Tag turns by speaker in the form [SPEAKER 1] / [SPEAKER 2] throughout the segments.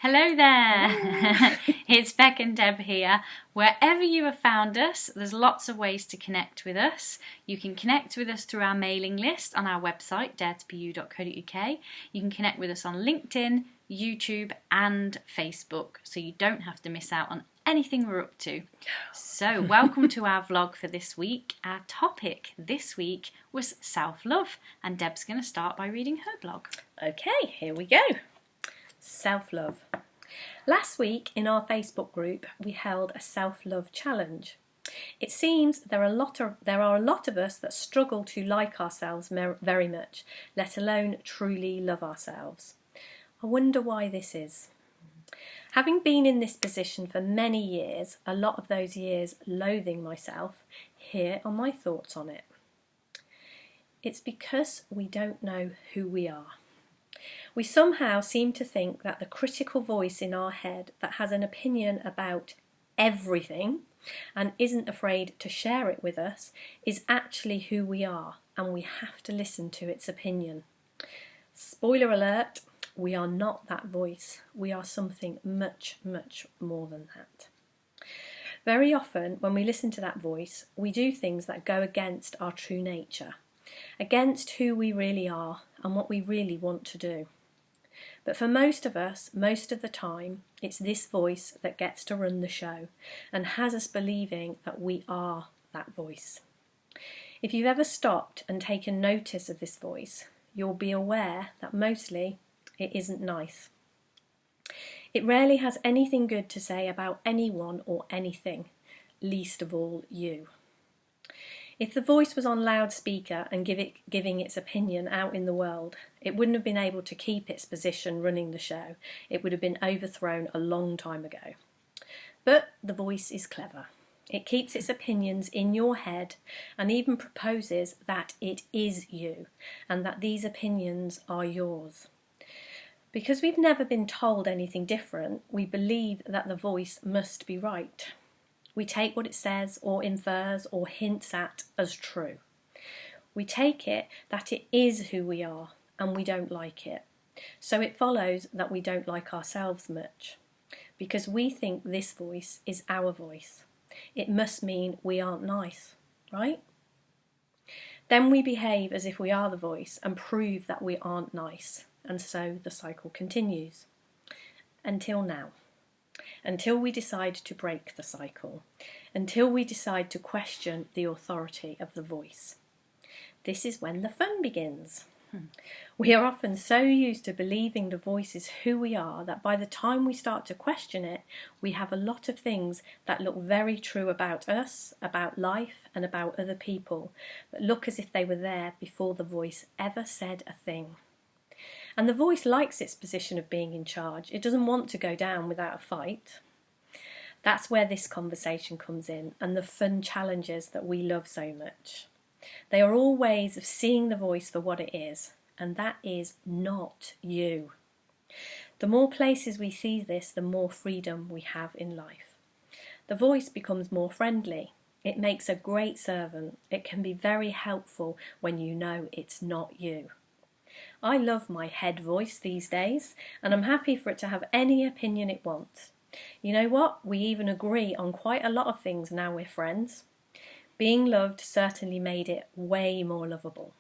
[SPEAKER 1] Hello there, it's Beck and Deb here. Wherever you have found us, there's lots of ways to connect with us. You can connect with us through our mailing list on our website, daretobeyou.co.uk. You can connect with us on LinkedIn, YouTube and Facebook, so you don't have to miss out on anything we're up to. So welcome to our vlog for this week. Our topic this week was self-love, and Deb's going to start by reading her blog.
[SPEAKER 2] Okay, here we go. Self-love. Last week in our Facebook group we held a self-love challenge. It seems there are a lot of us that struggle to like ourselves very much, let alone truly love ourselves. I wonder why this is. Having been in this position for many years, a lot of those years loathing myself, here are my thoughts on it. It's because we don't know who we are. We somehow seem to think that the critical voice in our head that has an opinion about everything and isn't afraid to share it with us is actually who we are, and we have to listen to its opinion. Spoiler alert, we are not that voice. We are something much, much more than that. Very often when we listen to that voice, we do things that go against our true nature, against who we really are and what we really want to do. But for most of us, most of the time, it's this voice that gets to run the show and has us believing that we are that voice. If you've ever stopped and taken notice of this voice, you'll be aware that mostly it isn't nice. It rarely has anything good to say about anyone or anything, least of all you. If the voice was on loudspeaker and giving its opinion out in the world, it wouldn't have been able to keep its position running the show. It would have been overthrown a long time ago. But the voice is clever. It keeps its opinions in your head and even proposes that it is you and that these opinions are yours. Because we've never been told anything different, we believe that the voice must be right. We take what it says or infers or hints at as true. We take it that it is who we are and we don't like it. So it follows that we don't like ourselves much because we think this voice is our voice. It must mean we aren't nice, right? Then we behave as if we are the voice and prove that we aren't nice, and so the cycle continues. Until now. Until we decide to break the cycle, until we decide to question the authority of the voice. This is when the fun begins. We are often so used to believing the voice is who we are that by the time we start to question it, we have a lot of things that look very true about us, about life and about other people, that look as if they were there before the voice ever said a thing. And the voice likes its position of being in charge. It doesn't want to go down without a fight. That's where this conversation comes in and the fun challenges that we love so much. They are all ways of seeing the voice for what it is, and that is not you. The more places we see this, the more freedom we have in life. The voice becomes more friendly. It makes a great servant. It can be very helpful when you know it's not you. I love my head voice these days, and I'm happy for it to have any opinion it wants. You know what? We even agree on quite a lot of things now we're friends. Being loved certainly made it way more lovable.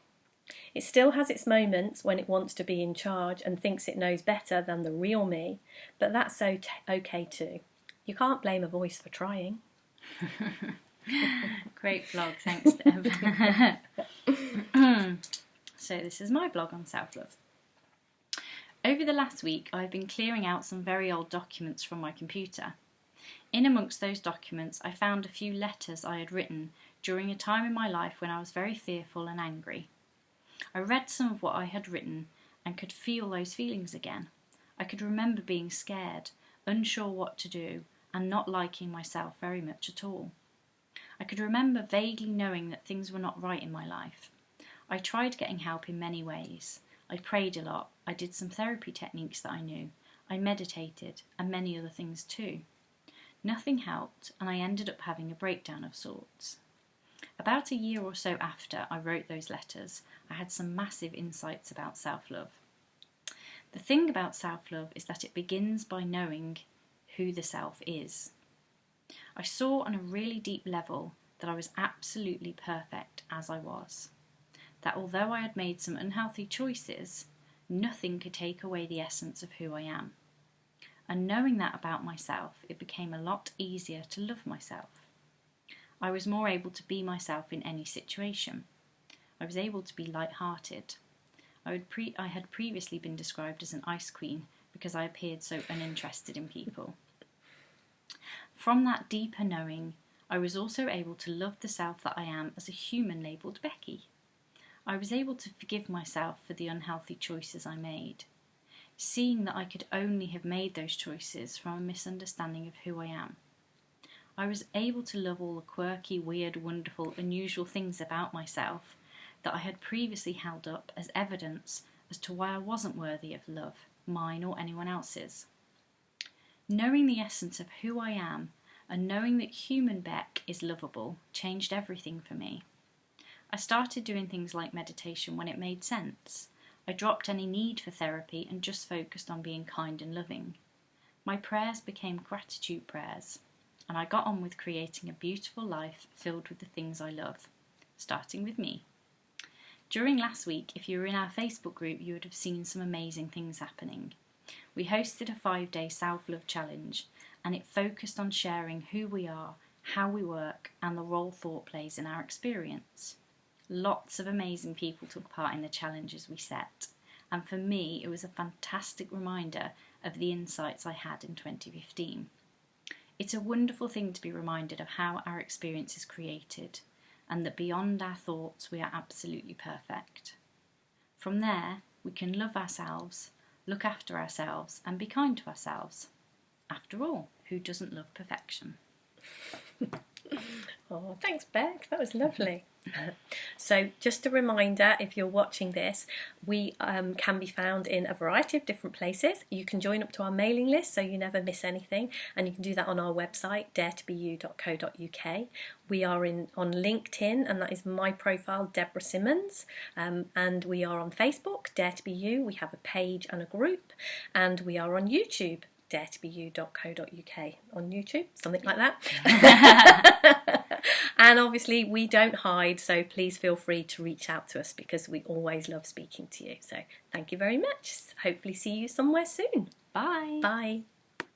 [SPEAKER 2] It still has its moments when it wants to be in charge and thinks it knows better than the real me, but that's okay too. You can't blame a voice for trying.
[SPEAKER 1] Great blog, thanks Deb. So this is my blog on self-love. Over the last week I've been clearing out some very old documents from my computer. In amongst those documents I found a few letters I had written during a time in my life when I was very fearful and angry. I read some of what I had written and could feel those feelings again. I could remember being scared, unsure what to do and not liking myself very much at all. I could remember vaguely knowing that things were not right in my life. I tried getting help in many ways. I prayed a lot. I did some therapy techniques that I knew. I meditated and many other things too. Nothing helped and I ended up having a breakdown of sorts. About a year or so after I wrote those letters, I had some massive insights about self-love. The thing about self-love is that it begins by knowing who the self is. I saw on a really deep level that I was absolutely perfect as I was. That although I had made some unhealthy choices, nothing could take away the essence of who I am. And knowing that about myself, it became a lot easier to love myself. I was more able to be myself in any situation. I was able to be light-hearted. I had previously been described as an ice queen because I appeared so uninterested in people. From that deeper knowing, I was also able to love the self that I am as a human labelled Becky. I was able to forgive myself for the unhealthy choices I made, seeing that I could only have made those choices from a misunderstanding of who I am. I was able to love all the quirky, weird, wonderful, unusual things about myself that I had previously held up as evidence as to why I wasn't worthy of love, mine or anyone else's. Knowing the essence of who I am and knowing that human Beck is lovable changed everything for me. I started doing things like meditation when it made sense. I dropped any need for therapy and just focused on being kind and loving. My prayers became gratitude prayers, and I got on with creating a beautiful life filled with the things I love, starting with me. During last week, if you were in our Facebook group, you would have seen some amazing things happening. We hosted a 5-day self-love challenge, and it focused on sharing who we are, how we work, and the role thought plays in our experience. Lots of amazing people took part in the challenges we set, and for me, it was a fantastic reminder of the insights I had in 2015. It's a wonderful thing to be reminded of how our experience is created, and that beyond our thoughts we are absolutely perfect. From there, we can love ourselves, look after ourselves, and be kind to ourselves. After all, who doesn't love perfection?
[SPEAKER 2] Oh, thanks, Beck. That was lovely. So just a reminder, if you're watching this, we can be found in a variety of different places. You can join up to our mailing list so you never miss anything, and you can do that on our website, daretobeyou.co.uk. We are on LinkedIn, and that is my profile, Deborah Simmons, and we are on Facebook, Dare to Be You. We have a page and a group, and we are on YouTube, daretobeyou.co.uk on YouTube, something like that. And obviously we don't hide, so please feel free to reach out to us because we always love speaking to you. So thank you very much. Hopefully see you somewhere soon.
[SPEAKER 1] Bye.
[SPEAKER 2] Bye.